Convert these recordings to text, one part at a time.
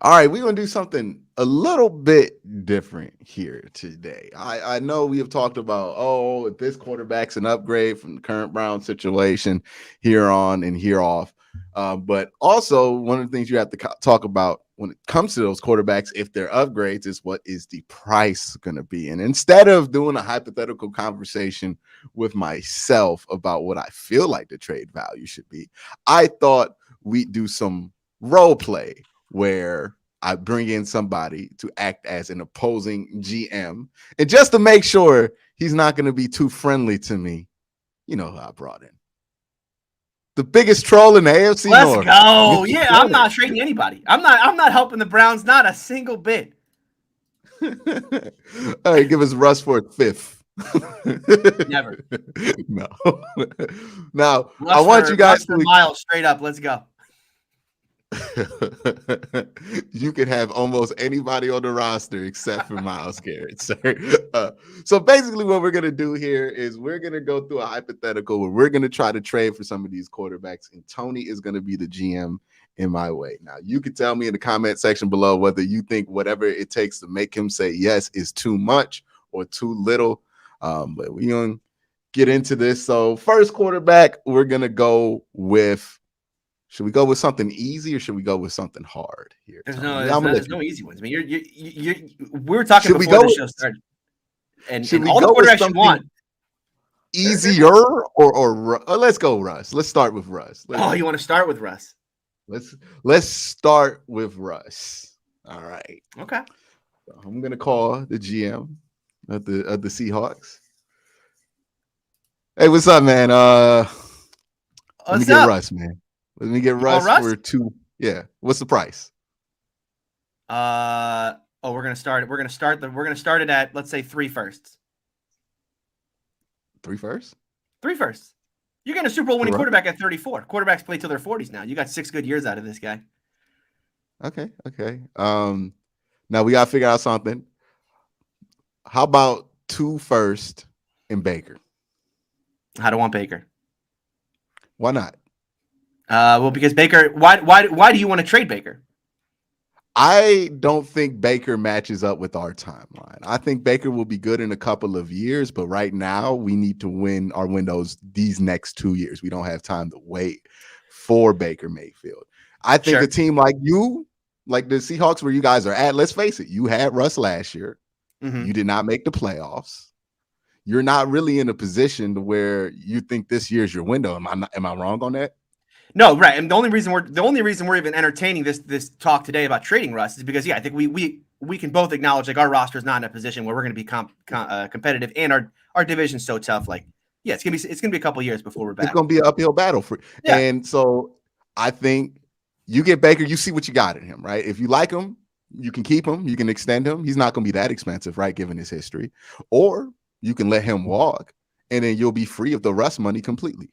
All right, we're going to do something a little bit different here today. I know we have talked about, oh, if this quarterback's an upgrade from the current Brown situation here on and here off. But also, one of the things you have to talk about when it comes to those quarterbacks, if they're upgrades, is what is the price going to be? And instead of doing a hypothetical conversation with myself about what I feel like the trade value should be, I thought we'd do some role play where I bring in somebody to act as an opposing GM. And just to make sure he's not going to be too friendly to me, you know who I brought in. The biggest troll in the AFC North. Let's go. Yeah, I'm not trading anybody. I'm not helping the Browns, not a single bit. All right, give us Russ for a fifth. Never. No. Now, Russ I want you guys to Miles straight up. Let's go. You can have almost anybody on the roster except for Myles Garrett, sir. So basically what we're going to do here is we're going to go through a hypothetical where we're going to try to trade for some of these quarterbacks, and Tony is going to be the GM in my way. Now, you can tell me in the comment section below whether you think whatever it takes to make him say yes is too much or too little. But we're going to get into this. So first quarterback, we're going to go with, should we go with something easy or should we go with something hard here? There's no easy ones. I mean, we were talking before the show started, and all the quarterbacks you want. Easier or let's go Russ. Let's start with Russ. You want to start with Russ? Let's start with Russ. All right. Okay. So I'm gonna call the GM of the Seahawks. Hey, what's up, man? Let me get Russ, man. Let me get Russ for two. Yeah. What's the price? We're gonna start it at, let's say, 3 firsts. 3 firsts? 3 firsts. You're getting a Super Bowl winning quarterback at 34. Quarterbacks play till their 40s now. You got 6 good years out of this guy. Okay. Now we gotta figure out something. How about 2 firsts and Baker? I don't want Baker. Why not? Well, because Baker. Why do you want to trade Baker? I don't think Baker matches up with our timeline. I think Baker will be good in a couple of years, but right now we need to win our windows these next 2 years. We don't have time to wait for Baker Mayfield. I think a team like you, like the Seahawks, where you guys are at, let's face it, you had Russ last year. Mm-hmm. You did not make the playoffs. You're not really in a position to where you think this year's your window. Am I wrong on that? No, right. And the only reason we're even entertaining this talk today about trading Russ is because I think we can both acknowledge like our roster is not in a position where we're going to be competitive, and our division's so tough. Like, it's gonna be a couple years before we're back. It's gonna be an uphill battle for you. Yeah. And so I think you get Baker, you see what you got in him, right? If you like him, you can keep him, you can extend him. He's not gonna be that expensive, right? Given his history, or you can let him walk, and then you'll be free of the Russ money completely.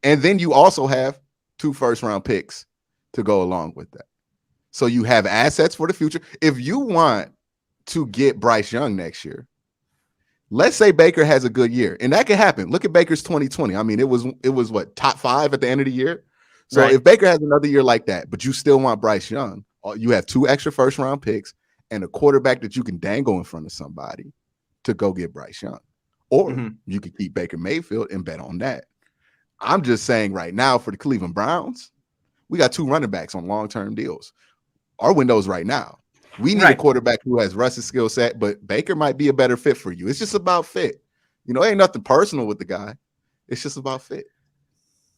And then you also have 2 first-round picks to go along with that. So you have assets for the future. If you want to get Bryce Young next year, let's say Baker has a good year, and that can happen. Look at Baker's 2020. I mean, it was what, top 5 at the end of the year? So if Baker has another year like that, but you still want Bryce Young, you have 2 extra first-round picks and a quarterback that you can dangle in front of somebody to go get Bryce Young. Or you could keep Baker Mayfield and bet on that. I'm just saying right now for the Cleveland Browns, we got 2 running backs on long-term deals. Our window's right now. We need a quarterback who has Russ's skill set, but Baker might be a better fit for you. It's just about fit. It ain't nothing personal with the guy. It's just about fit.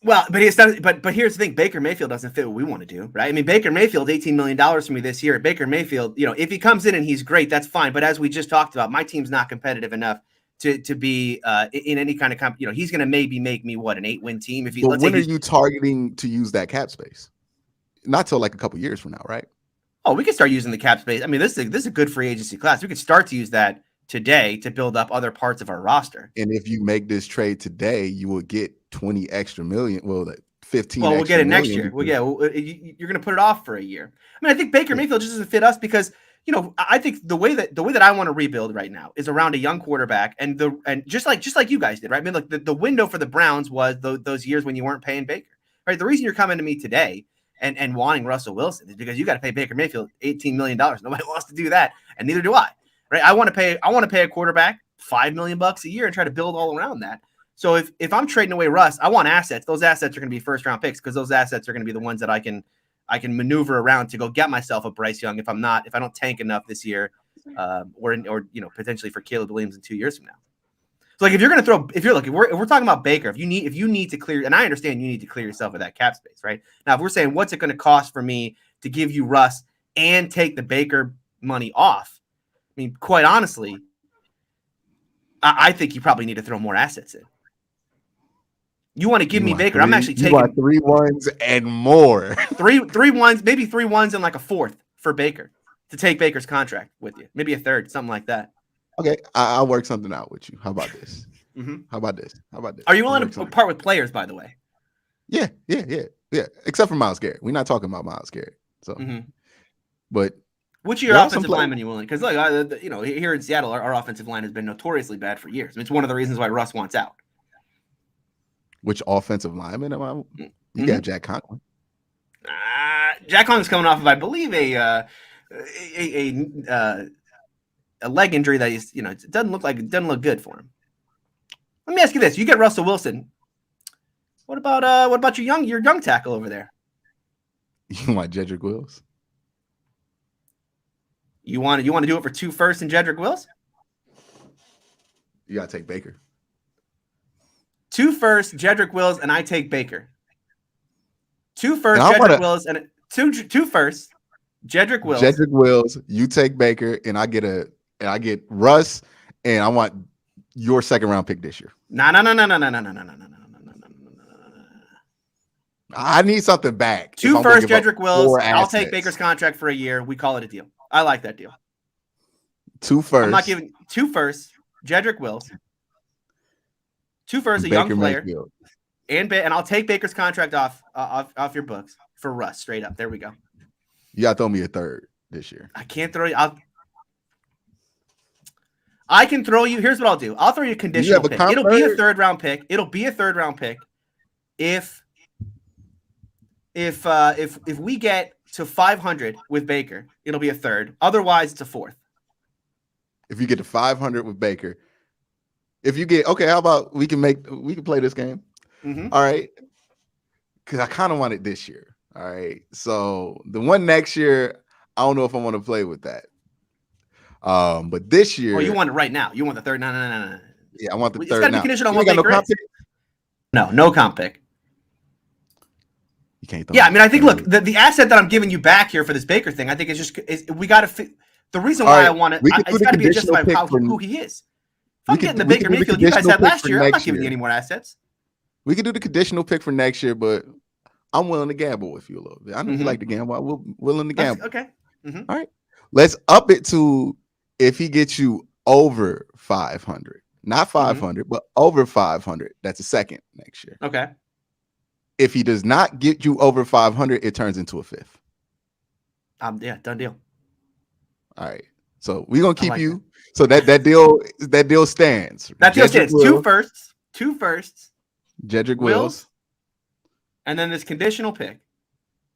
Well, but here's the thing. Baker Mayfield doesn't fit what we want to do, right? I mean, Baker Mayfield, $18 million for me this year. Baker Mayfield, if he comes in and he's great, that's fine. But as we just talked about, my team's not competitive enough to be in any kind of he's going to maybe make me an 8-win team if he. But when are you targeting to use that cap space? Not till like a couple years from now, right? Oh, we can start using the cap space. I mean, this is a good free agency class. We could start to use that today to build up other parts of our roster. And if you make this trade today, you will get 20 extra million. Well, 15. Well, we'll get it next year. Well, yeah, you're going to put it off for a year. I mean, I think Baker Mayfield just doesn't fit us because. I think the way that I want to rebuild right now is around a young quarterback, and just like you guys did, right? I mean, like the window for the Browns was those years when you weren't paying Baker, right? The reason you're coming to me today and wanting Russell Wilson is because you got to pay Baker Mayfield $18 million. Nobody wants to do that, and neither do I. Right? I want to pay a quarterback $5 million a year and try to build all around that. So if I'm trading away Russ, I want assets. Those assets are going to be first round picks because those assets are going to be the ones that I can maneuver around to go get myself a Bryce Young if I don't tank enough this year, or potentially for Caleb Williams in 2 years from now. So like if we're talking about Baker, if you need to clear, and I understand you need to clear yourself of that cap space, right? Now if we're saying what's it going to cost for me to give you Russ and take the Baker money off, I mean, quite honestly, I think you probably need to throw more assets in. You want to give me Baker? I'm actually taking 3 ones and more. three ones, maybe 3 ones and like a fourth for Baker to take Baker's contract with you. Maybe a third, something like that. Okay, I'll work something out with you. How about this? Mm-hmm. How about this? Are you willing to part with players, by the way? Yeah. Except for Myles Garrett. We're not talking about Myles Garrett. So, but which of your offensive linemen you willing? Because here in Seattle, our offensive line has been notoriously bad for years. I mean, it's one of the reasons why Russ wants out. Which offensive lineman am I? You got Jack Conklin. Jack Conklin's coming off of, I believe, a leg injury that is, it doesn't look good for him. Let me ask you this: you get Russell Wilson. What about your young tackle over there? You want Jedrick Wills? You want to do it for 2 firsts and Jedrick Wills? You gotta take Baker. 2 firsts, Jedrick Wills, and I take Baker. 2 firsts, Jedrick Wills, and 2 firsts, Jedrick Wills. Jedrick Wills, you take Baker, and I get Russ, and I want your second round pick this year. No. I need something back. 2 firsts, Jedrick Wills. I'll take Baker's contract for a year. We call it a deal. I like that deal. 2 firsts. I'm not giving 2 firsts, Jedrick Wills. 2 firsts, a young player, and I'll take Baker's contract off your books for Russ. Straight up, there we go. You gotta throw me a third this year. I can't throw you. I can throw you. Here's what I'll do. I'll throw you a conditional pick. It'll be a 3rd round pick. It'll be a 3rd round pick if we get to 500 with Baker, it'll be a 3rd. Otherwise, it's a 4th. If you get to 500 with Baker. If you get how about we can play this game? Mm-hmm. All right, because I kind of want it this year. All right, so the one next year, I don't know if I want to play with that. But this year, you want it right now. You want the 3rd? No. Yeah, I want the 3rd. It's got to be conditional on what Baker is. No comp pick. You can't. I mean, I think the asset that I'm giving you back here for this Baker thing, I think we got to fit. The reason why I want it, it's got to be adjusted by who he is. If I'm getting the Baker Mayfield you guys had last year, I'm not giving you any more assets. We could do the conditional pick for next year, but I'm willing to gamble with you a little bit. I know you like to gamble. I'm willing to gamble. Okay. Mm-hmm. All right. Let's up it to if he gets you over 500. Not 500, but over 500. That's a 2nd next year. Okay. If he does not get you over 500, it turns into a 5th. Yeah, done deal. All right. So we're gonna keep you. So that deal stands. That deal stands. 2 firsts. Jedrick Wills. And then this conditional pick.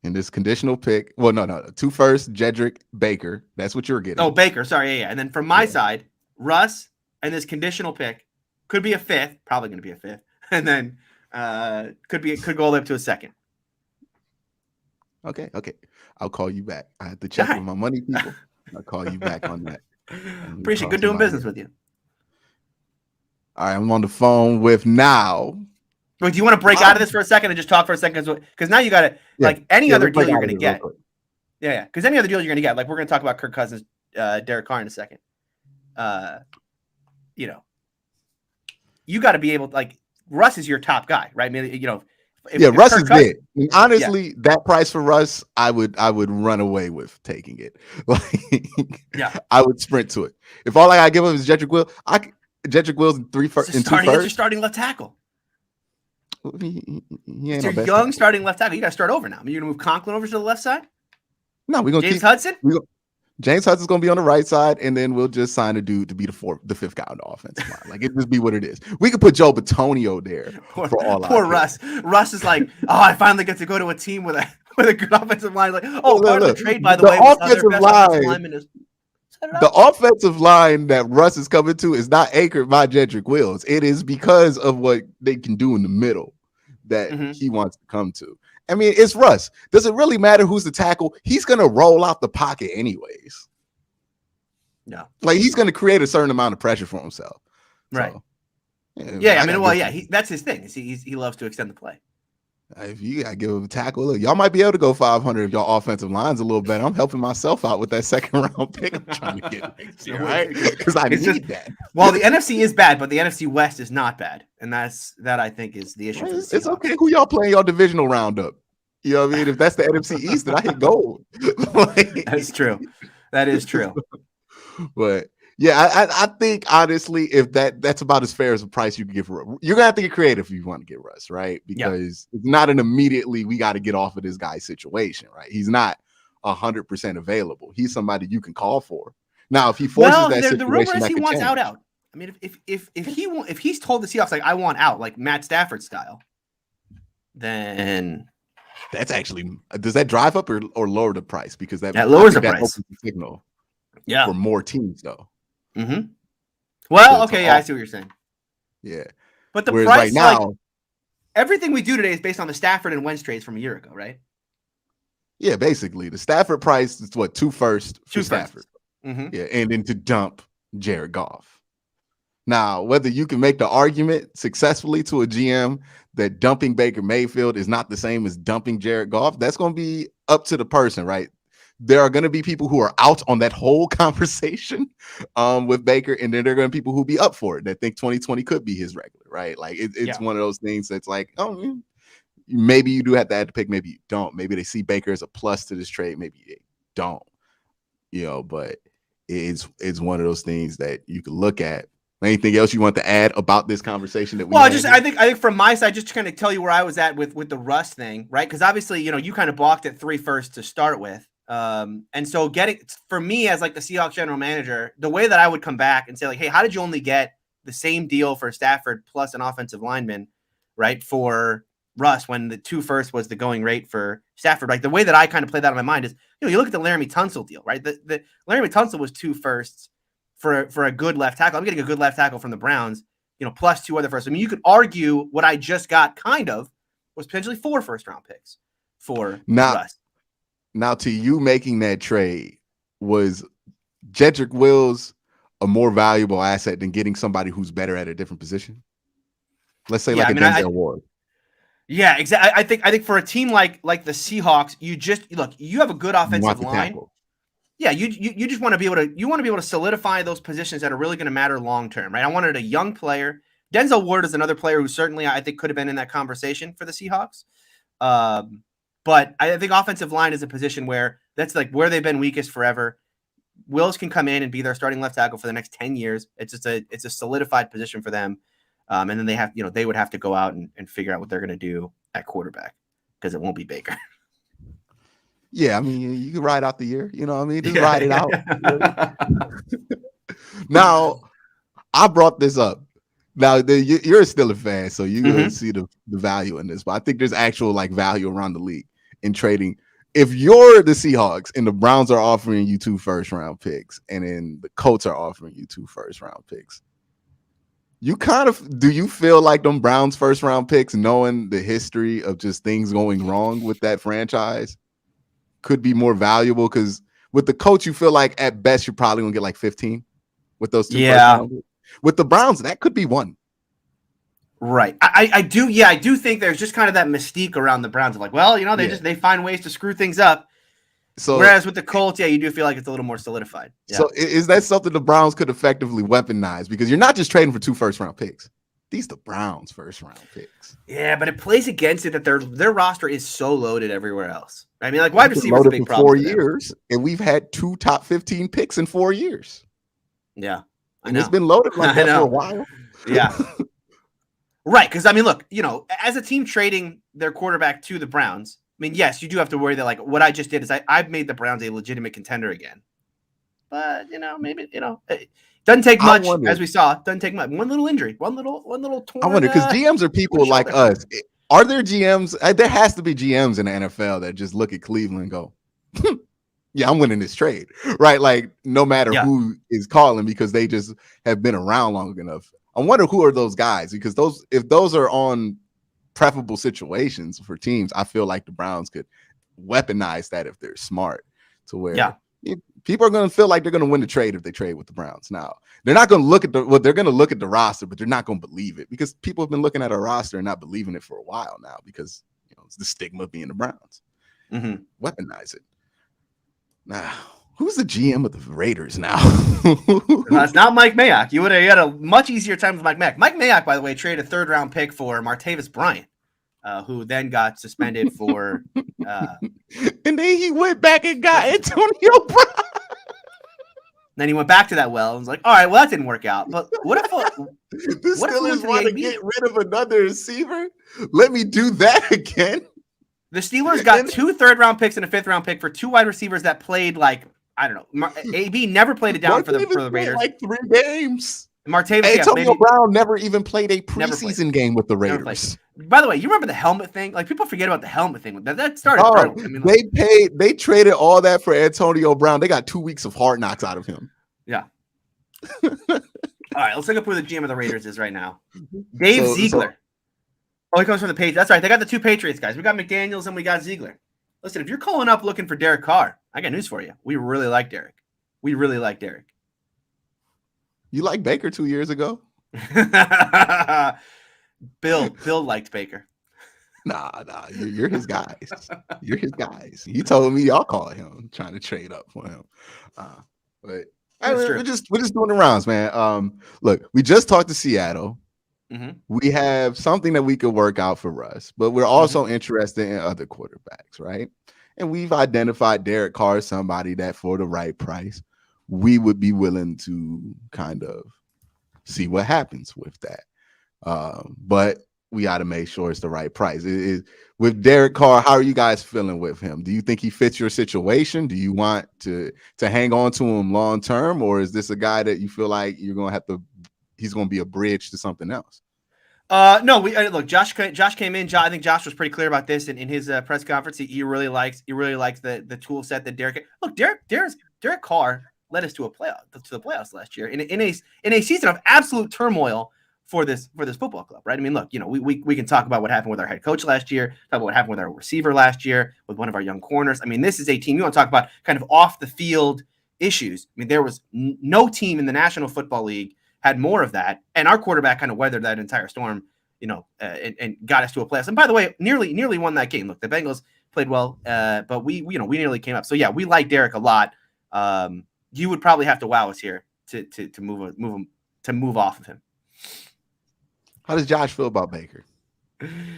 And this conditional pick. Well, no. 2 firsts, Jedrick, Baker. That's what you're getting. Oh, Baker. Sorry. Yeah. And then from my side, Russ and this conditional pick could be a 5th. Probably going to be a 5th. And then could go all the way up to a 2nd. Okay. I'll call you back. I have to check with my money people. I'll call you back on that. Appreciate good doing business with you. All right, I'm on the phone with now. Wait, do you want to break out of this for a second and just talk for a second? Because now you got to any other deal you're going to get. Yeah. Because any other deal you're going to get, like we're going to talk about Kirk Cousins, Derek Carr in a second. You got to be able to, Russ is your top guy, right? I mean, if Russ is big. Honestly, that price for Russ, I would run away with taking it. I would sprint to it. If all I gotta give him is Jedrick Wills, Jedrick Wills in 2 firsts. That's your starting left tackle. It's your young starting left tackle. You got to start over now. You're going to move Conklin over to the left side? No, we're going to James Hudson? James Hudson's going to be on the right side, and then we'll just sign a dude to be the 5th guy on the offensive line. It just be what it is. We could put Joe Batonio there for all poor Russ. Russ is like, I finally get to go to a team with with a good offensive line. Like, Look, part of the look. trade, by the The way, was their offensive best offensive line, lineman is set it the up. offensive line that Russ is coming to is not anchored by Jedrick Wills. It is because of what they can do in the middle that he wants to come to. I mean, it's Russ. Does it really matter who's the tackle? He's going to roll out the pocket anyways. No. Like, he's going to create a certain amount of pressure for himself. Right. So, yeah, I mean, well, yeah, that's his thing. He loves to extend the play. If you gotta give him a tackle, look, y'all might be able to go 500 if y'all offensive line's a little better. I'm helping myself out with that second round pick. I'm trying to get it, right? Because I need that. Well, the NFC is bad, but the NFC West is not bad, and that I think is the issue. Right? It's okay. Who y'all playing your divisional roundup? You know what I mean? If that's the NFC East, then I hit gold. That's true. That is true. But yeah, I think honestly, if that's about as fair as a price you can give for, you're gonna have to get creative if you want to get Russ, right? Because it's not an immediately we got to get off of this guy's situation, right? He's not 100% available. He's somebody you can call for. Now, if he forces that situation, the rumor is he wants out. I mean, if he's told the Seahawks like I want out, like Matt Stafford style, then that's actually does that drive up or lower the price? Because that lowers the price. The signal, for more teams though. Mm-hmm. Well, okay, I see what you're saying. Yeah, but the price right now, like, everything we do today is based on the Stafford and Wentz trades from a year ago, right? Yeah, basically the Stafford price is what 2 firsts for Stafford. Mm-hmm. Yeah, and then to dump Jared Goff. Now, whether you can make the argument successfully to a GM that dumping Baker Mayfield is not the same as dumping Jared Goff, that's going to be up to the person, right? There are going to be people who are out on that whole conversation with Baker, and then there are going to be people who be up for it that think 2020 could be his regular, right? Like it's one of those things that's like, oh, maybe you do have to add the pick, maybe you don't. Maybe they see Baker as a plus to this trade, maybe they don't. But it's one of those things that you can look at. Anything else you want to add about this conversation that we? Well, I think from my side, just to kind of tell you where I was at with the Russ thing, right? Because obviously, you kind of balked at 3 firsts to start with. And so for me as like the Seahawks general manager, the way that I would come back and say like, hey, how did you only get the same deal for Stafford plus an offensive lineman, right? For Russ, when the 2 firsts was the going rate for Stafford, like the way that I kind of play that in my mind is, you look at the Laramie Tunsil deal, right? The Laramie Tunsil was 2 firsts for a good left tackle. I'm getting a good left tackle from the Browns, plus 2 other firsts. I mean, you could argue what I just got kind of was potentially 4 first-round picks for Russ. Now, to you making that trade, was Jedrick Wills a more valuable asset than getting somebody who's better at a different position? Let's say Denzel Ward. Yeah, exactly. I think for a team like the Seahawks, you have a good offensive line. Yeah, you just want to be able to solidify those positions that are really going to matter long term, right? I wanted a young player. Denzel Ward is another player who certainly I think could have been in that conversation for the Seahawks. But I think offensive line is a position where that's like where they've been weakest forever. Wills can come in and be their starting left tackle for the next 10 years. It's a solidified position for them. And then they would have to go out and figure out what they're going to do at quarterback because it won't be Baker. Yeah, I mean, you can ride out the year. You know what I mean? Just ride it out. Now, I brought this up. Now, you're a Steelers fan, so you're going to see the value in this. But I think there's actual value around the league in trading. If you're the Seahawks and the Browns are offering you 2 first-round picks, and then the Colts are offering you 2 first-round picks, do you feel like them Browns first-round picks, knowing the history of just things going wrong with that franchise, could be more valuable? Because with the Colts, you feel like at best you're probably going to get 15 with those 2 first-round picks. With the Browns, that could be 1. Right. I do think there's just kind of that mystique around the Browns of they find ways to screw things up. So whereas with the Colts, you do feel like it's a little more solidified. Yeah. So is that something the Browns could effectively weaponize? Because you're not just trading for 2 first-round picks. These the Browns first-round picks. Yeah, but it plays against it that their roster is so loaded everywhere else. I mean, wide receivers is a big problem. 4 years, and we've had 2 top 15 picks in 4 years. Yeah. And it's been loaded like that for a while. Yeah. Right. Because, I mean, look, as a team trading their quarterback to the Browns, I mean, yes, you do have to worry that, what I just did is I've made the Browns a legitimate contender again. But, maybe, it doesn't take much, as we saw. It doesn't take much. One little injury, one little torn. I wonder, because GMs are people like us. Are there GMs? There has to be GMs in the NFL that just look at Cleveland and go, yeah, I'm winning this trade, right? Like no matter who is calling, because they just have been around long enough. I wonder who are those guys, because if those are on preferable situations for teams, I feel like the Browns could weaponize that if they're smart, to where people are going to feel like they're going to win the trade if they trade with the Browns. Now they're not going to look at they're going to look at the roster, but they're not going to believe it, because people have been looking at a roster and not believing it for a while now, because it's the stigma of being the Browns. Weaponize it. Now, who's the GM of the Raiders now? It's not Mike Mayock. You had a much easier time with Mike Mayock. Mike Mayock, by the way, traded a 3rd-round pick for Martavis Bryant, who then got suspended for. And then he went back and got Antonio Brown. Then he went back to that well and was like, all right, well, that didn't work out. But what if the Steelers want to get rid of another receiver? Let me do that again. The Steelers got 2 3rd-round picks and a 5th-round pick for 2 wide receivers that played like, I don't know. AB never played it down for the Raiders. Like 3 games. Martavis, Antonio Brown never even played a preseason game with the Raiders. By the way, you remember the helmet thing? Like, people forget about the helmet thing. That started early. I mean, they traded all that for Antonio Brown. They got 2 weeks of hard knocks out of him. Yeah. All right, let's look up who the GM of the Raiders is right now. Dave Ziegler. Oh, he comes from the Patriots. That's right. They got the 2 Patriots guys. We got McDaniels and we got Ziegler. Listen, if you're calling up looking for Derek Carr, I got news for you. We really like Derek. We really like Derek. You liked Baker 2 years ago? Bill liked Baker. Nah, you're his guys. You're his guys. You told me y'all called him trying to trade up for him. But we're just doing the rounds, man. Look, we just talked to Seattle. We have something that we could work out for Russ, but we're also interested in other quarterbacks, right? And we've identified Derek Carr as somebody that for the right price, we would be willing to kind of see what happens with that. But we got to make sure it's the right price. With Derek Carr, how are you guys feeling with him? Do you think he fits your situation? Do you want to hang on to him long term, or is this a guy that you feel like he's going to be a bridge to something else? No, look. Josh came in. I think Josh was pretty clear about this in his press conference. He really likes the tool set that Derek. Look, Derek Carr led us to the playoffs last year in a season of absolute turmoil for this football club, right? I mean, look, we can talk about what happened with our head coach last year, talk about what happened with our receiver last year, with one of our young corners. I mean, this is a team you want to talk about kind of off the field issues. I mean, there was no team in the National Football League had more of that, and our quarterback kind of weathered that entire storm, and got us to a playoffs. And by the way, nearly won that game. Look, the Bengals played well, but we nearly came up. So yeah, we like Derek a lot. You would probably have to wow us here to move off of him. How does Josh feel about Baker?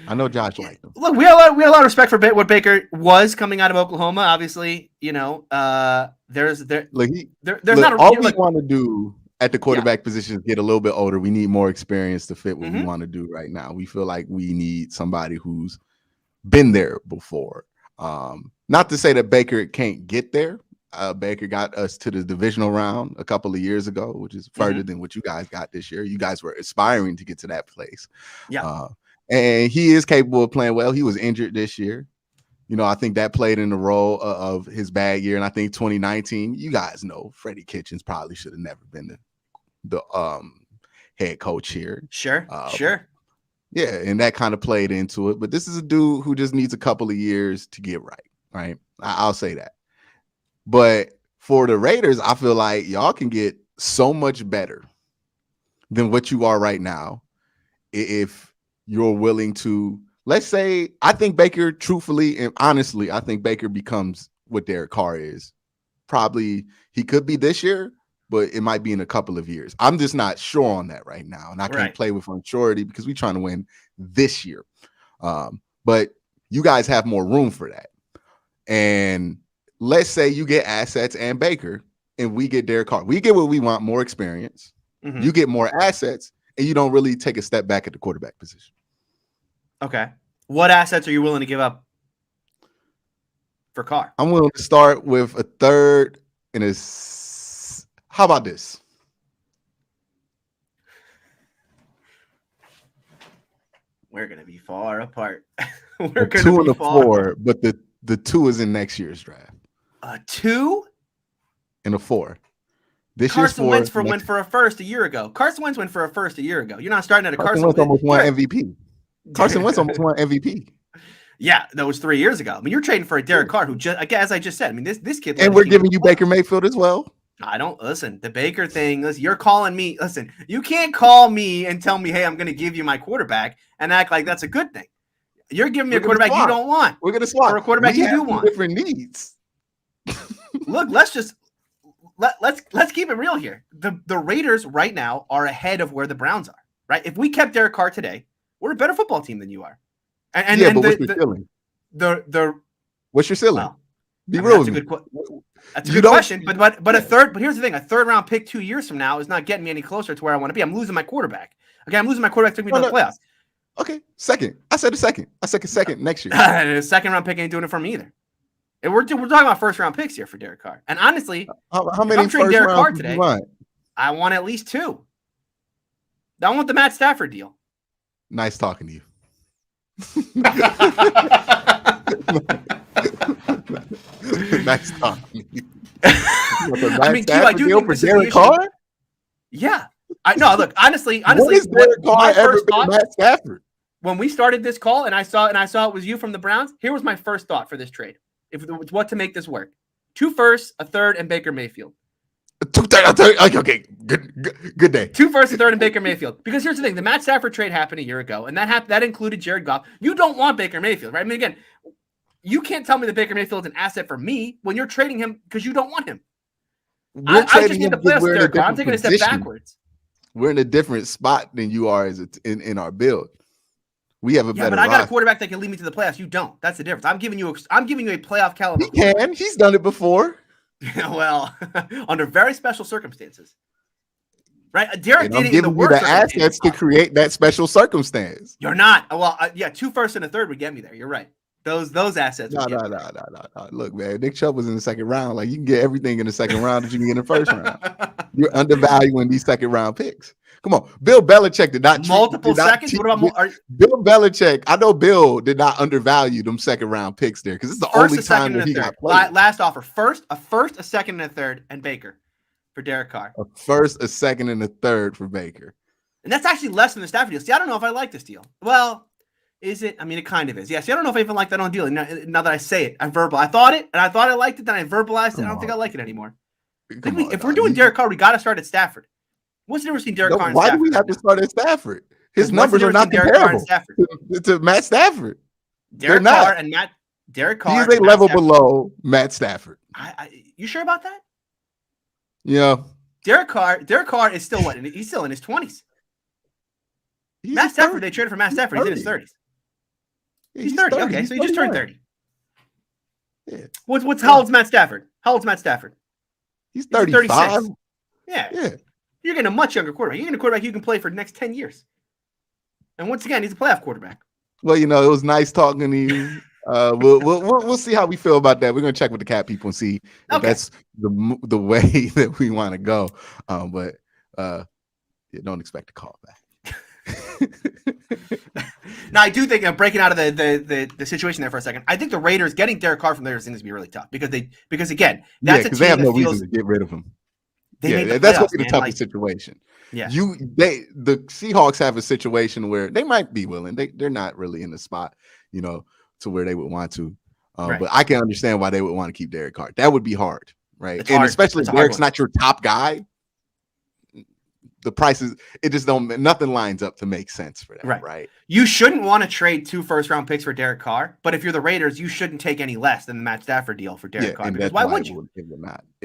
I know Josh liked him. Look, we have a lot of respect for what Baker was coming out of Oklahoma. Obviously, there's not all we want to do at the quarterback position is get a little bit older. We need more experience to fit what we want to do right now. We feel like we need somebody who's been there before. Not to say that Baker can't get there. Baker got us to the divisional round a couple of years ago, which is further than what you guys got this year. You guys were aspiring to get to that place. Yeah. And he is capable of playing well. He was injured this year. I think that played in the role of his bad year. And I think 2019, you guys know Freddie Kitchens probably should have never been the head coach here. Sure. Yeah, and that kind of played into it. But this is a dude who just needs a couple of years to get right? I'll say that. But for the Raiders, I feel like y'all can get so much better than what you are right now if you're willing to. Let's say, I think Baker, truthfully and honestly, I think Baker becomes what Derek Carr is. Probably he could be this year, but it might be in a couple of years. I'm just not sure on that right now. And I can't play with unsurety because we're trying to win this year. But you guys have more room for that. And let's say you get assets and Baker and we get Derek Carr. We get what we want, more experience. You get more assets and you don't really take a step back at the quarterback position. Okay. What assets are you willing to give up for Carr? I'm willing to start with a third and how about this? We're gonna be far apart. We're gonna 2 and a 4, but the 2 is in next year's draft. A 2 and a 4. This Carson year's 4 went for a first a year ago. Carson Wentz went for a first a year ago. You're not starting at a Carson Wentz almost won MVP. Carson Wentz almost won MVP. Yeah, that was 3 years ago. I mean, you're trading for a Derek Carr who just, as I just said, I mean, this kid. And we're giving you Baker Mayfield as well. I don't listen. The Baker thing. Listen, you're calling me. Listen, you can't call me and tell me, hey, I'm going to give you my quarterback and act like that's a good thing. You're giving me a quarterback you don't want. We're going to swap for a quarterback you do want. Different needs. Look, let's keep it real here. The Raiders right now are ahead of where the Browns are. Right? If we kept Derek Carr today, we're a better football team than you are. And yeah, but what's your ceiling? What's your ceiling? Well, Be real. That's a good question. But here's the thing: a third round pick 2 years from now is not getting me any closer to where I want to be. I'm losing my quarterback. Okay, I'm losing my quarterback. Took me to the playoffs. Okay, second. I said a second. I said second next year. The second round pick ain't doing it for me either. And we're talking about first round picks here for Derek Carr. And honestly, how many first Derek round Carr today? I want at least 2. I want the Matt Stafford deal. Nice talking to you. Nice talking to you. I mean, Q, I do think for Derek Carr? Yeah. Look, honestly, what has Derek Carr ever been Matt Stafford? When we started this call and I saw it was you from the Browns, here was my first thought for this trade. If it was what to make this work. 2 firsts, a third, and Baker Mayfield. Okay, good day. 2 firsts, a third, and Baker Mayfield. Because here's the thing: the Matt Stafford trade happened a year ago, and that included Jared Goff. You don't want Baker Mayfield, right? I mean, again, you can't tell me that Baker Mayfield is an asset for me when you're trading him because you don't want him. I just need to play Derek Carr. I'm taking a step backwards. We're in a different spot than you are in our build. We have a better. But I got a quarterback that can lead me to the playoffs. You don't. That's the difference. I'm giving you a playoff caliber. He can. He's done it before. Well, under very special circumstances, right? Derek did it in the worst. The assets to create that special circumstance. You're not. Well, 2 firsts and a third would get me there. You're right. Those assets. No. Look, man, Nick Chubb was in the second round. Like, you can get everything in the second round that you can get in the first round. You're undervaluing these second round picks. Come on, Bill Belichick did not multiple seconds. What about Bill Belichick? I know Bill did not undervalue them second round picks there because it's the only time that he got played. Last offer: a first, a second, and a third, and Baker for Derek Carr. A first, a second, and a third for Baker. And that's actually less than the Stafford deal. See, I don't know if I like this deal. Well, is it? I mean, it kind of is. Yeah. See, I don't know if I even like that on deal. Now that I say it, I thought I liked it. Then I verbalized it. I don't think I like it anymore. If we're doing Derek Carr, we got to start at Stafford. What's the difference between Derek Carr and Stafford? Why do we have to start at Stafford? His numbers are not comparable to Matt Stafford. Derek Carr. He is a level below Matt Stafford. You sure about that? Yeah. Derek Carr is still what? He's still in his 20s. Matt Stafford, they traded for Matt Stafford. He's in his 30s. He's 30. Okay, so he just turned 30. Yeah. How old's Matt Stafford? He's 35. Yeah. You're getting a much younger quarterback. You're getting a quarterback you can play for the next 10 years. And once again, he's a playoff quarterback. Well, it was nice talking to you. We'll see how we feel about that. We're gonna check with the cat people and see if that's the way that we want to go. But don't expect a call back. Now, I do think breaking out of the situation there for a second. I think the Raiders getting Derek Carr from the Raiders is going to be really tough because again, that's because they have no reason to get rid of him. That's going to be the toughest situation. Yeah, the Seahawks have a situation where they might be willing. They're not really in the spot, to where they would want to. Right. But I can understand why they would want to keep Derek Carr. That would be hard, right? It's hard. Especially if Derek's not your top guy. The prices, nothing lines up to make sense for that, right? You shouldn't want to trade 2 first-round picks for Derek Carr, but if you're the Raiders, you shouldn't take any less than the Matt Stafford deal for Derek Carr. Because why would you? It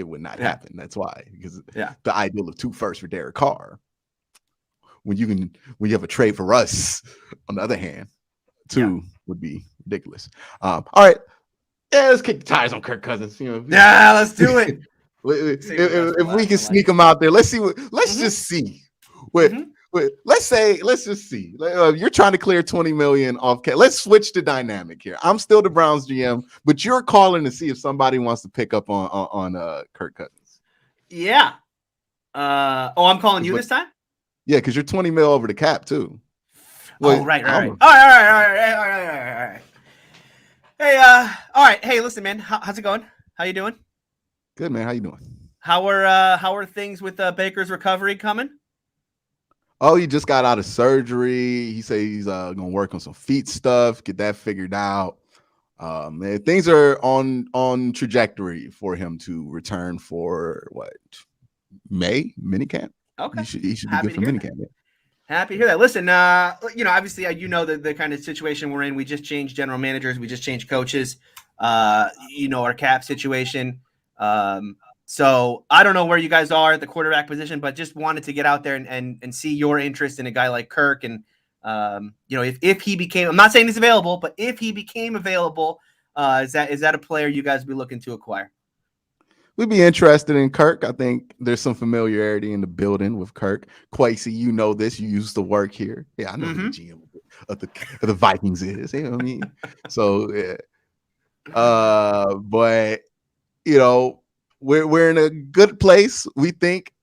would not happen. That's why. Because the ideal of 2 firsts for Derek Carr, when you have a trade for us, on the other hand, 2 would be ridiculous. All right, let's kick the tires on Kirk Cousins. Let's do it. If we can sneak them out there, let's see. Let's just see. Let's just see. You're trying to clear $20 million off. Let's switch the dynamic here. I'm still the Browns GM, but you're calling to see if somebody wants to pick up on Kirk Cousins. Yeah. I'm calling you this time. Yeah, because you're $20 million over the cap too. Well, Oh, right. I'm All right. Hey, all right. Hey, listen, man. How's it going? How you doing? good, man. How you doing? How are things with Baker's recovery coming? Oh, he just got out of surgery. He said he's gonna work on some feet stuff, get that figured out. Man, things are on trajectory for him to return for what, May minicamp. Okay. He should be Happy good to for hear minicamp. that. Yeah. Happy to hear that. Listen, obviously, the kind of situation we're in. We just changed general managers. We just changed coaches. Our cap situation. So I don't know where you guys are at the quarterback position, but just wanted to get out there and see your interest in a guy like Kirk. And, if he became, I'm not saying he's available, but if he became available, is that a player you guys would be looking to acquire? We'd be interested in Kirk. I think there's some familiarity in the building with Kirk. Quincy, you know this. You used to work here. Yeah, I know who the GM of the Vikings is. You know what I mean? So, yeah. But we're in a good place. We think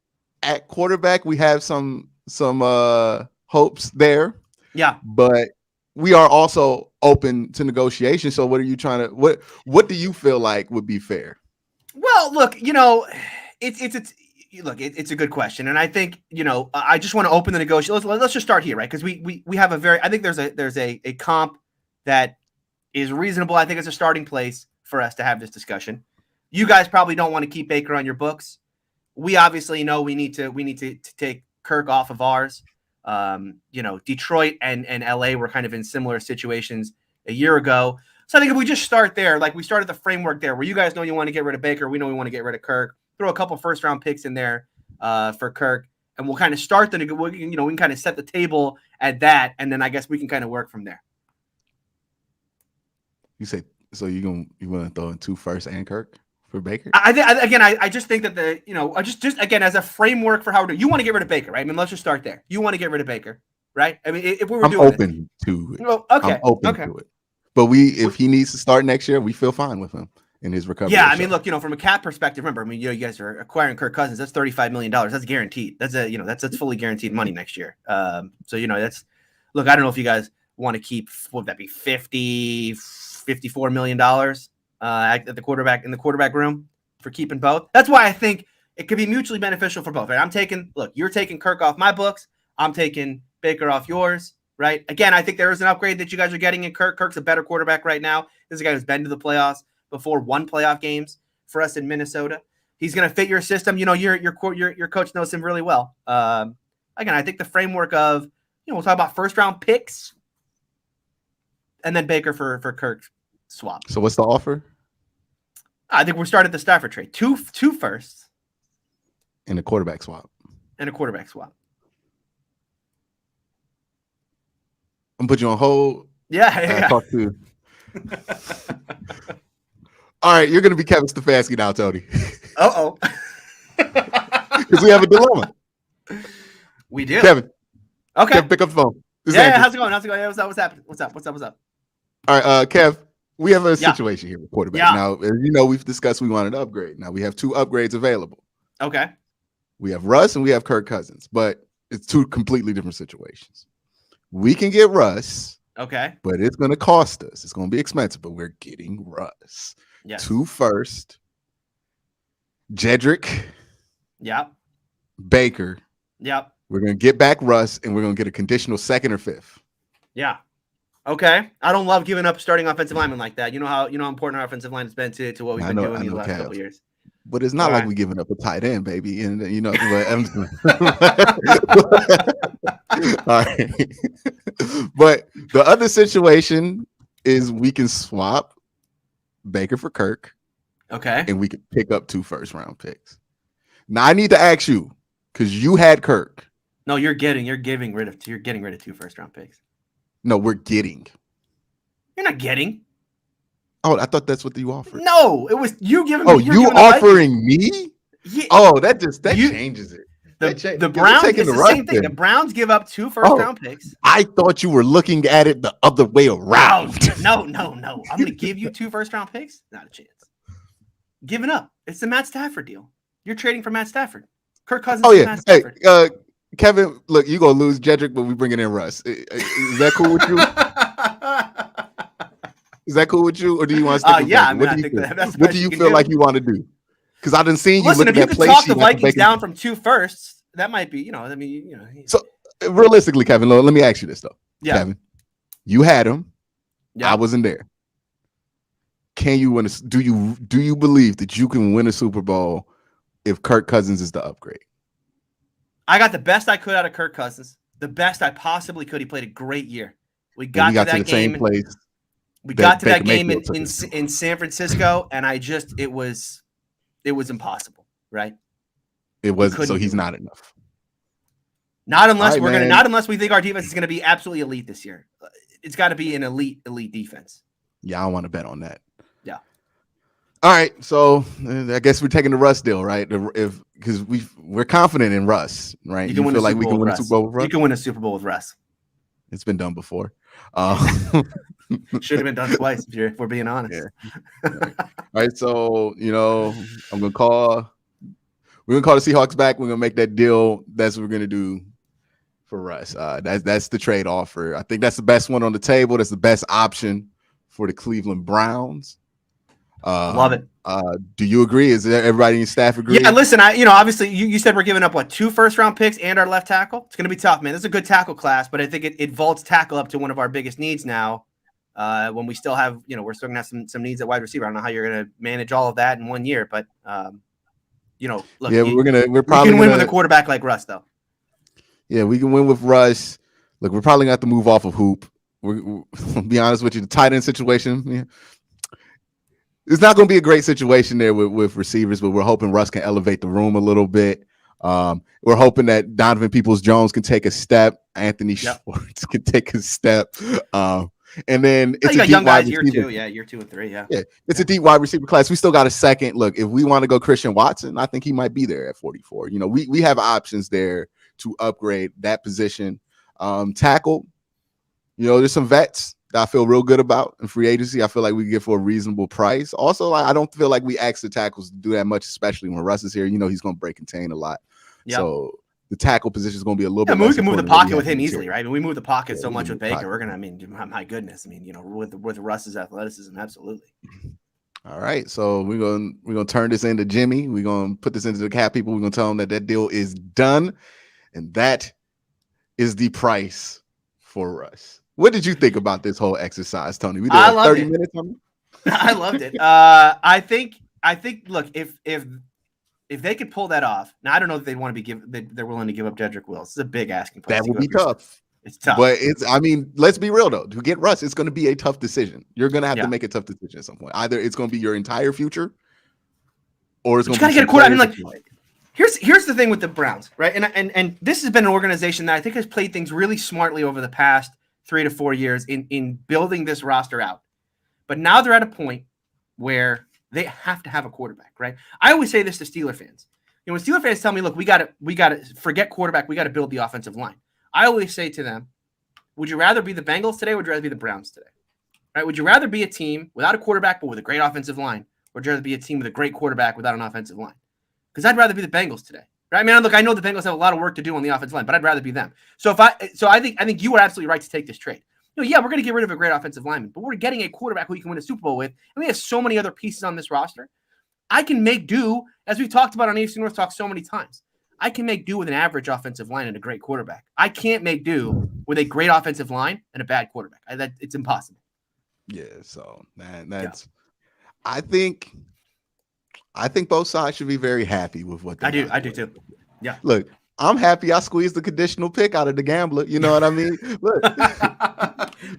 at quarterback we have some hopes there. Yeah, but we are also open to negotiation. So, what are you trying to? What do you feel like would be fair? Well, look, it's a good question, and I think I just want to open the negotiation. Let's just start here, right? Because we have I think there's a comp that is reasonable. I think it's a starting place for us to have this discussion. You guys probably don't want to keep Baker on your books. We obviously know we need to take Kirk off of ours. Detroit and LA were kind of in similar situations a year ago. So I think if we just start there, like we started the framework there, where you guys know you want to get rid of Baker, we know we want to get rid of Kirk. Throw a couple first-round picks in there for Kirk, and we'll kind of start we can kind of set the table at that, and then I guess we can kind of work from there. You say so? You want to throw in 2 firsts and Kirk for Baker? I just think that just again as a framework for how you want to get rid of Baker, right? I mean, let's just start there. You want to get rid of Baker, right? I mean, if we were doing open to it. Well, okay, I'm open to it. But if he needs to start next year, we feel fine with him in his recovery. Yeah, I mean, look, from a cap perspective, remember, I mean, you guys are acquiring Kirk Cousins. That's $35 million. That's guaranteed. That's fully guaranteed money next year. So look, I don't know if you guys want to keep, what would that be, $54 million at the quarterback in the quarterback room for keeping both. That's why I think it could be mutually beneficial for both. Right? You're taking Kirk off my books. I'm taking Baker off yours. Right. Again, I think there is an upgrade that you guys are getting in Kirk. Kirk's a better quarterback right now. This is a guy who's been to the playoffs before, won playoff games for us in Minnesota. He's going to fit your system. Your coach knows him really well. Again, I think the framework of, we'll talk about first round picks and then Baker for Kirk swap. So what's the offer? I think we're starting the Stafford trade. Two firsts and a quarterback swap. I'm gonna put you on hold. Yeah. Talk to. All right, you're gonna be Kevin Stefanski now, Tony. Uh-oh. Because we have a dilemma. We do. Kevin. Okay. Kevin, pick up the phone. Yeah, how's it going? Yeah, what's happening? What's up? All right, Kev, we have a situation here with quarterback. Yeah. Now, as we've discussed we wanted to upgrade. Now we have 2 upgrades available. Okay. We have Russ and we have Kirk Cousins, but it's 2 completely different situations. We can get Russ. Okay. But it's going to cost us. It's going to be expensive, but we're getting Russ. Yes. 2 first. Jedrick. Yep. Baker. Yep. We're going to get back Russ, and we're going to get a conditional 2nd or 5th. Yeah. Okay. I don't love giving up starting offensive linemen like that. You know how important our offensive line has been to what we've been doing these last couple of years. But it's not like we're giving up a tight end, baby. And but all right. But the other situation is we can swap Baker for Kirk. Okay. And we can pick up 2 first-round picks. Now I need to ask you, because you had Kirk. No, you're getting rid of 2 first-round picks. No, we're getting. You're not getting. Oh, I thought that's what you offered. No, it was you giving. Oh, you offering me? Yeah. Oh, that changes it. The Browns, it's the same thing. The Browns give up 2 first-round picks. I thought you were looking at it the other way around. No. I'm going to give you 2 first-round picks. Not a chance. Giving up. It's the Matt Stafford deal. You're trading for Matt Stafford. Kirk Cousins. Oh yeah. Matt Stafford. Hey, Kevin, look, you gonna lose Jedrick, but we bringing in Russ. Is that cool with you? Is that cool with you, or do you want to stick with Yeah, Baker? I mean, What I do you think feel? that's the What best do you you can feel do. like you want to do? Because I done seen you Listen, look if at you that could play talk the sheet after Vikings Baker. down from 2 firsts, that might be, I mean, So realistically, Kevin, let me ask you this though. Yeah. Kevin, you had him. Yeah. I wasn't there. Can you win? Do you believe that you can win a Super Bowl if Kirk Cousins is the upgrade? I got the best I could out of Kirk Cousins. The best I possibly could. He played a great year. We got to that game. We got to that game in San Francisco, and it was impossible, right? It was so he's not enough. Not unless not unless we think our defense is going to be absolutely elite this year. It's got to be an elite defense. Yeah, I don't want to bet on that. Yeah. All right, so I guess we're taking the Russ deal, right? Because we're confident in Russ, right? You feel like we can win a Super Bowl with Russ? You can win a Super Bowl with Russ. It's been done before. Should have been done twice, if we're being honest. Yeah. All right, so we're gonna call the Seahawks back. We're gonna make that deal. That's what we're gonna do for Russ. That's the trade offer. I think that's the best one on the table. That's the best option for the Cleveland Browns. Love it. Do you agree? Is everybody in your staff agree? Yeah, listen, obviously you said we're giving up 2 first-round picks and our left tackle. It's going to be tough, man. This is a good tackle class, but I think it vaults tackle up to one of our biggest needs now. When we still have, we're still going to have some needs at wide receiver. I don't know how you're going to manage all of that in 1 year, but look, yeah, we're probably can win with a quarterback like Russ, though. Yeah, we can win with Russ. Look, we're probably going to have to move off of Hoop. I'll be honest with you, the tight end situation. Yeah. It's not going to be a great situation there with receivers, but we're hoping Russ can elevate the room a little bit. We're hoping that Donovan Peoples-Jones can take a step. Anthony Schwartz can take a step. And then it's a deep wide receiver. Year 2 and 3. Yeah. It's a deep wide receiver class. We still got a second. Look, if we want to go Christian Watson, I think he might be there at 44. We have options there to upgrade that position. Tackle, there's some vets that I feel real good about in free agency. I feel like we can get for a reasonable price. Also, I don't feel like we ask the tackles to do that much, especially when Russ is here. He's going to break contain a lot. Yep. So the tackle position is going to be a little bit. We can move the pocket with him easily, right? I mean, we move the pocket so much with Baker. We're gonna. My goodness, I mean, with Russ's athleticism, absolutely. All right, so we're gonna turn this into Jimmy. We're gonna put this into the cap people. We're gonna tell them that deal is done, and that is the price for Russ. What did you think about this whole exercise, Tony? We did 30 minutes on it. I loved it. I think. Look, if they could pull that off, now I don't know if they want to be they're willing to give up Jedrick Wills. It's a big asking price. That would be tough. It's tough, but let's be real though. To get Russ, it's going to be a tough decision. You're going to have to make a tough decision at some point. Either it's going to be your entire future, or it's going to be. You got to get a quarterback. I mean, like, here's the thing with the Browns, right? And this has been an organization that I think has played things really smartly over the past 3 to 4 years in building this roster out. But now they're at a point where they have to have a quarterback, right? I always say this to Steeler fans. When Steeler fans tell me, look, we got to forget quarterback. We got to build the offensive line. I always say to them, would you rather be the Bengals today or would you rather be the Browns today? Right? Would you rather be a team without a quarterback but with a great offensive line, or would you rather be a team with a great quarterback without an offensive line? Because I'd rather be the Bengals today. Right? I mean, look, I know the Bengals have a lot of work to do on the offensive line, but I'd rather be them. So I think you are absolutely right to take this trade. Yeah, we're going to get rid of a great offensive lineman, but we're getting a quarterback who you can win a Super Bowl with, and we have so many other pieces on this roster. I can make do, as we've talked about on AFC North Talk so many times. I can make do with an average offensive line and a great quarterback. I can't make do with a great offensive line and a bad quarterback. It's impossible. Yeah, so that's. I think both sides should be very happy with what they I do too. Yeah. Look, I'm happy I squeezed the conditional pick out of the gambler. You know what I mean? Look.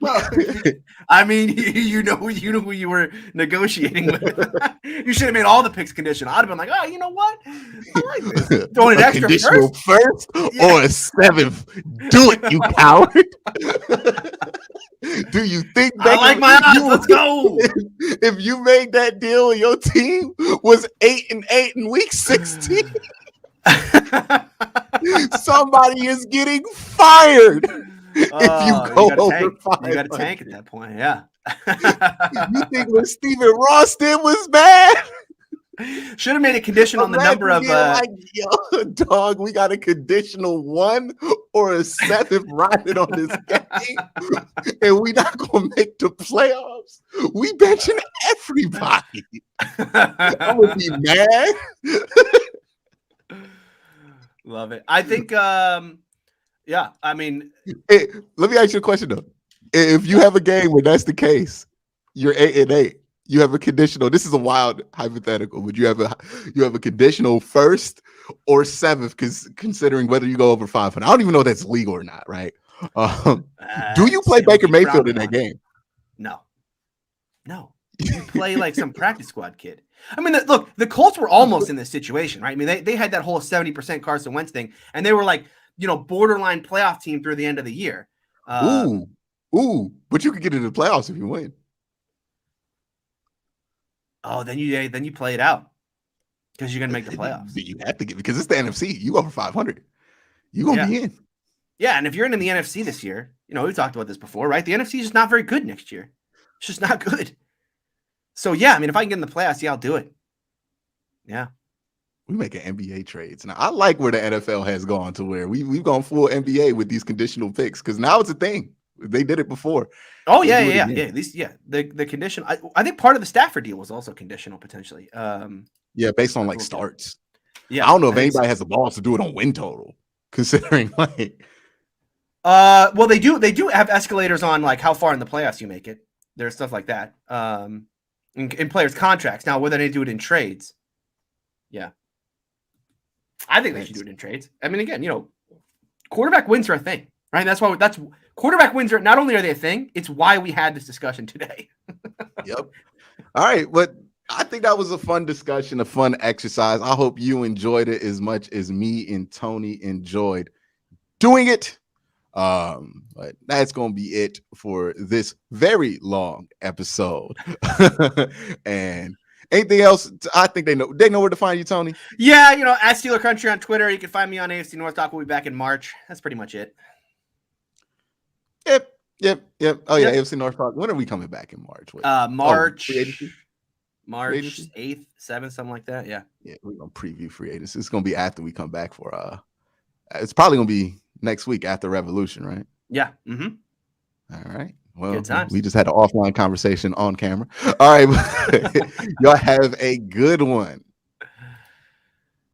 Well, I mean, you know who you were negotiating with. You should have made all the picks conditional. I'd have been like, oh, you know what? I like this. Throwing an extra conditional first or a 7th. Do it, you coward. Do you think I like my odds? Let's go. If you made that deal and your team was 8-8 in week 16, somebody is getting fired. If you go over 5, you got to tank at that point. Yeah. You think what Stephen Ross did was bad? Should have made a condition on the number of. Like, yo, dog, we got a conditional 1 or a 7 riding on this game, and we not gonna make the playoffs. We benching everybody. I'm gonna be mad. Love it. I think. Yeah, I mean, hey, let me ask you a question though. If you have a game where that's the case, you're 8-8. You have a conditional. This is a wild hypothetical. Would you have a conditional 1st or 7th? Because considering whether you go over 500, I don't even know if that's legal or not. Right? Do you play Baker Mayfield in that game? No. You play like some practice squad kid. I mean, look, the Colts were almost in this situation, right? I mean, they had that whole 70% Carson Wentz thing, and they were like, borderline playoff team through the end of the year. Ooh, but you could get into the playoffs if you win. Oh, then you play it out because you're gonna make the playoffs. You have to get, because it's the NFC. You over 500, you gonna be in. Yeah, and if you're in the NFC this year, we've talked about this before, right? The NFC is just not very good next year. It's just not good. So yeah, I mean, if I can get in the playoffs, I'll do it. Yeah. We making NBA trades now. I like where the NFL has gone to where we've gone full NBA with these conditional picks because now it's a thing. They did it before. Oh yeah. At least the condition. I think part of the Stafford deal was also conditional potentially. Based on like starts. Yeah, I don't know if anybody has the balls to do it on win total, considering like. Well, they do have escalators on like how far in the playoffs you make it. There's stuff like that. In players' contracts now, whether they do it in trades. Yeah. I think they should do it in trades. I mean, again, quarterback wins are a thing, right? That's quarterback wins are not only are they a thing, it's why we had this discussion today. Yep. All right, but I think that was a fun discussion, a fun exercise. I hope you enjoyed it as much as me and Tony enjoyed doing it. But that's gonna be it for this very long episode. And anything else? I think they know where to find you, Tony. Yeah, at Steeler Country on Twitter. You can find me on AFC North Talk. We'll be back in March. That's pretty much it. Yep. Oh yeah, AFC North Talk. When are we coming back in March? March 8th, 7th, something like that. Yeah, we're gonna preview free agency. It's gonna be after we come back for it's probably gonna be next week after Revolution, right? Yeah. Mm-hmm. All right. Well, we just had an offline conversation on camera. All right. Y'all have a good one.